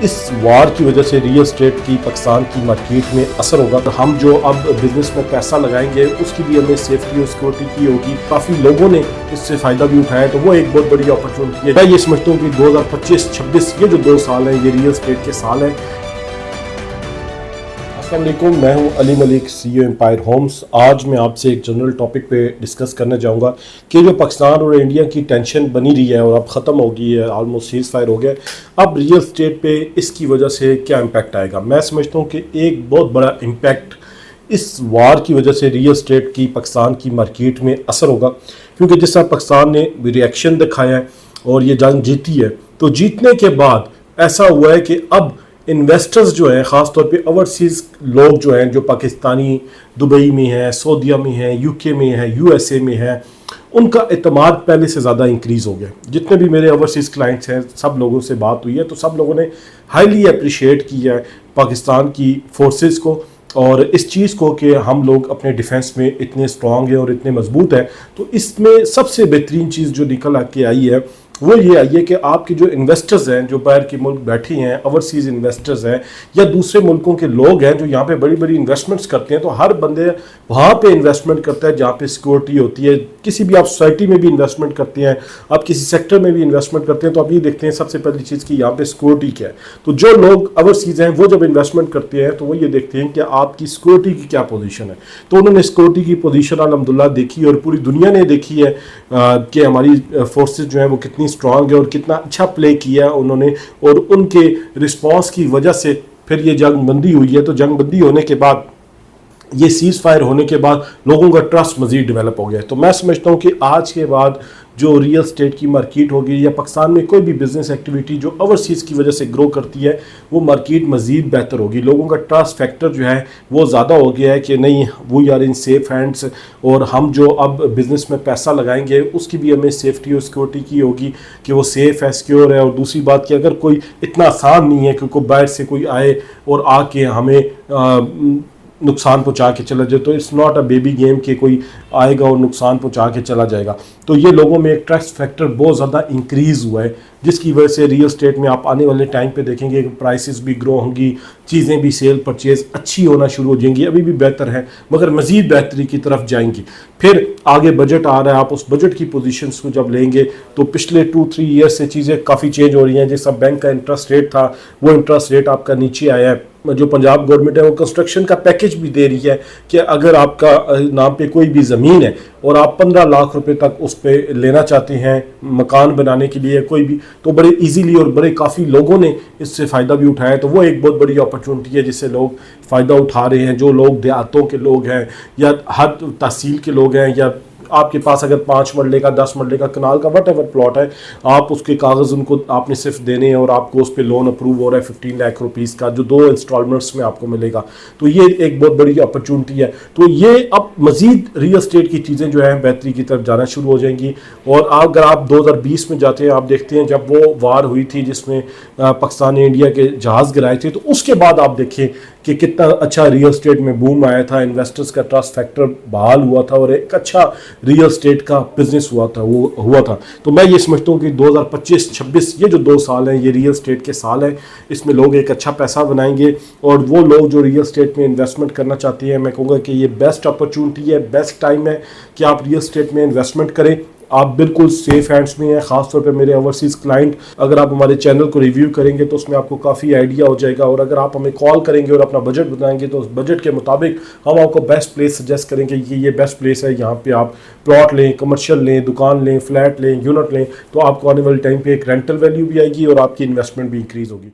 इस वार की वजह से रियल एस्टेट की पाकिस्तान की मार्केट में असर होगा। तो हम जो अब बिजनेस में पैसा लगाएंगे उसकी भी हमें सेफ्टी और सिक्योरिटी की होगी। काफ़ी लोगों ने इससे फ़ायदा भी उठाया, तो वो एक बहुत बड़ी अपॉर्चुनिटी है। मैं ये समझता हूँ कि 2025-26 ये जो 2 साल हैं ये रियल एस्टेट के साल हैं। अस्सलाम वालेकुम, मैं हूं Ali Malik, CEO Empire Homes. आज मैं आपसे एक जनरल टॉपिक पे डिस्कस करना चाहूँगा कि जो पाकिस्तान और इंडिया की टेंशन बनी रही है और अब ख़त्म हो गई है, ऑलमोस्ट सीज फायर हो गया, अब रियल एस्टेट पे इसकी वजह से क्या इम्पैक्ट आएगा। मैं समझता हूँ कि एक बहुत बड़ा इम्पैक्ट इस वार की वजह से रियल एस्टेट की पाकिस्तान की मार्केट में असर होगा, क्योंकि जिस तरह पाकिस्तान ने रिएक्शन दिखाया है और ये जंग जीती है, तो जीतने के बाद ऐसा हुआ है कि अब इन्वेस्टर्स जो हैं, ख़ास तौर पे ओवरसीज़ लोग जो हैं, जो पाकिस्तानी दुबई में हैं, सऊदीया में हैं, UK में है, USA में है, उनका एतमाद पहले से ज़्यादा इंक्रीज़ हो गया। जितने भी मेरे ओवरसीज़ क्लाइंट्स हैं, सब लोगों से बात हुई है, तो सब लोगों ने हाईली अप्रिशिएट किया है पाकिस्तान की फोर्सेस को और इस चीज़ को कि हम लोग अपने डिफेंस में इतने स्ट्रॉन्ग हैं और इतने मजबूत हैं। तो इसमें सबसे बेहतरीन चीज़ जो निकल आके आई है वो ये आई है कि आपके जो इन्वेस्टर्स हैं, जो बाहर के मुल्क बैठे हैं, ओवरसीज़ इन्वेस्टर्स हैं या दूसरे मुल्कों के लोग हैं जो यहाँ पे बड़ी बड़ी इन्वेस्टमेंट्स करते हैं, तो हर बंदे वहाँ पे इन्वेस्टमेंट करता है जहाँ पे सिक्योरिटी होती है। किसी भी आप सोसाइटी में भी इन्वेस्टमेंट करते हैं, आप किसी सेक्टर में भी इन्वेस्टमेंट करते हैं, तो आप ये देखते हैं सबसे पहली चीज़ की यहाँ पे सिक्योरिटी क्या है। तो जो लोग ओवरसीज़ हैं वो जब इन्वेस्टमेंट करते हैं तो वो ये देखते हैं कि आपकी सिक्योरिटी की क्या पोजीशन है। तो उन्होंने सिक्योरिटी की पोजीशन अल्हम्दुलिल्लाह देखी और पूरी दुनिया ने देखी है कि हमारी फोर्सेज जो हैं वो कितनी स्ट्रॉन्ग है और कितना अच्छा प्ले किया उन्होंने, और उनके रिस्पॉन्स की वजह से फिर ये जंग बंदी हुई है। तो जंग बंदी होने के बाद, ये सीज फायर होने के बाद लोगों का ट्रस्ट मज़ीद डेवलप हो गया है। तो मैं समझता हूँ कि आज के बाद जो रियल एस्टेट की मार्केट होगी या पाकिस्तान में कोई भी बिजनेस एक्टिविटी जो ओवरसीज़ की वजह से ग्रो करती है, वो मार्केट मज़ीद बेहतर होगी। लोगों का ट्रस्ट फैक्टर जो है वो ज़्यादा हो गया है कि नहीं, वो यार इन सेफ हैंड्स, और हम जो अब बिज़नेस में पैसा लगाएंगे उसकी भी हमें सेफ्टी और सिक्योरिटी की होगी कि वो सेफ़ है, सिक्योर है। और दूसरी बात कि अगर कोई इतना आसान नहीं है कि कोई बाहर से कोई आए और आके हमें नुकसान पहुंचा के चला जाए, तो it's not a baby game कि कोई आएगा और नुकसान पहुंचा के चला जाएगा। तो ये लोगों में एक ट्रस्ट फैक्टर बहुत ज़्यादा इंक्रीज़ हुआ है, जिसकी वजह से रियल एस्टेट में आप आने वाले टाइम पे देखेंगे कि प्राइसेस भी ग्रो होंगी, चीज़ें भी सेल परचेज अच्छी होना शुरू हो जाएंगी। अभी भी बेहतर है मगर मज़ीद बेहतरी की तरफ जाएंगी। फिर आगे बजट आ रहा है, आप उस बजट की पोजीशंस को जब लेंगे तो पिछले 2-3 ईयर्स से चीज़ें काफ़ी चेंज हो रही हैं। जैसा बैंक का इंटरेस्ट रेट था, वो इंटरेस्ट रेट आपका नीचे आया है। जो पंजाब गवर्नमेंट है वो कंस्ट्रक्शन का पैकेज भी दे रही है कि अगर आपका नाम पे कोई भी ज़मीन है और आप 15 लाख रुपए तक उस पर लेना चाहते हैं मकान बनाने के लिए कोई भी, तो बड़े इजीली और बड़े काफ़ी लोगों ने इससे फ़ायदा भी उठाया। तो वो एक बहुत बड़ी अपॉर्चुनिटी है जिससे लोग फ़ायदा उठा रहे हैं। जो लोग देहातों के लोग हैं या हर तहसील के लोग हैं, या आपके पास अगर 5 मरले का 10 मरले का कनाल का वट एवर प्लॉट है, आप उसके कागज़ उनको आपने सिर्फ देने हैं और आपको उस पर लोन अप्रूव हो रहा है 15 लाख रुपीज़ का, जो 2 इंस्टॉलमेंट्स में आपको मिलेगा। तो ये एक बहुत बड़ी अपॉर्चुनिटी है। तो ये अब मज़ीद रियल एस्टेट की चीज़ें जो है बेहतरी की तरफ जाना शुरू हो जाएंगी। और अगर आप 2020 में जाते हैं, आप देखते हैं जब वो वार हुई थी जिसमें पाकिस्तान ने इंडिया के जहाज़ गिराए थे, तो उसके बाद आप देखें कि कितना अच्छा रियल एस्टेट में बूम आया था, इन्वेस्टर्स का ट्रस्ट फैक्टर बहाल हुआ था और एक अच्छा रियल एस्टेट का बिजनेस हुआ था। तो मैं ये समझता हूँ कि 2025-26 ये जो 2 साल हैं ये रियल एस्टेट के साल हैं। इसमें लोग एक अच्छा पैसा बनाएंगे और वो लोग जो रियल एस्टेट में इन्वेस्टमेंट करना चाहते हैं, मैं कहूँगा कि ये बेस्ट अपॉर्चुनिटी है, बेस्ट टाइम है कि आप रियल एस्टेट में इन्वेस्टमेंट करें। आप बिल्कुल सेफ हैंड्स में हैं। ख़ासतौर पे मेरे ओवरसीज़ क्लाइंट, अगर आप हमारे चैनल को रिव्यू करेंगे तो उसमें आपको काफ़ी आइडिया हो जाएगा, और अगर आप हमें कॉल करेंगे और अपना बजट बताएंगे तो उस बजट के मुताबिक हम आपको बेस्ट प्लेस सजेस्ट करेंगे कि ये बेस्ट प्लेस है, यहाँ पे आप प्लॉट लें, कमर्शियल लें, दुकान लें, फ्लैट लें, यूनिट लें, तो आपको आने वाले टाइम पर एक रेंटल वैल्यू भी आएगी और आपकी इन्वेस्टमेंट भी इंक्रीज़ होगी।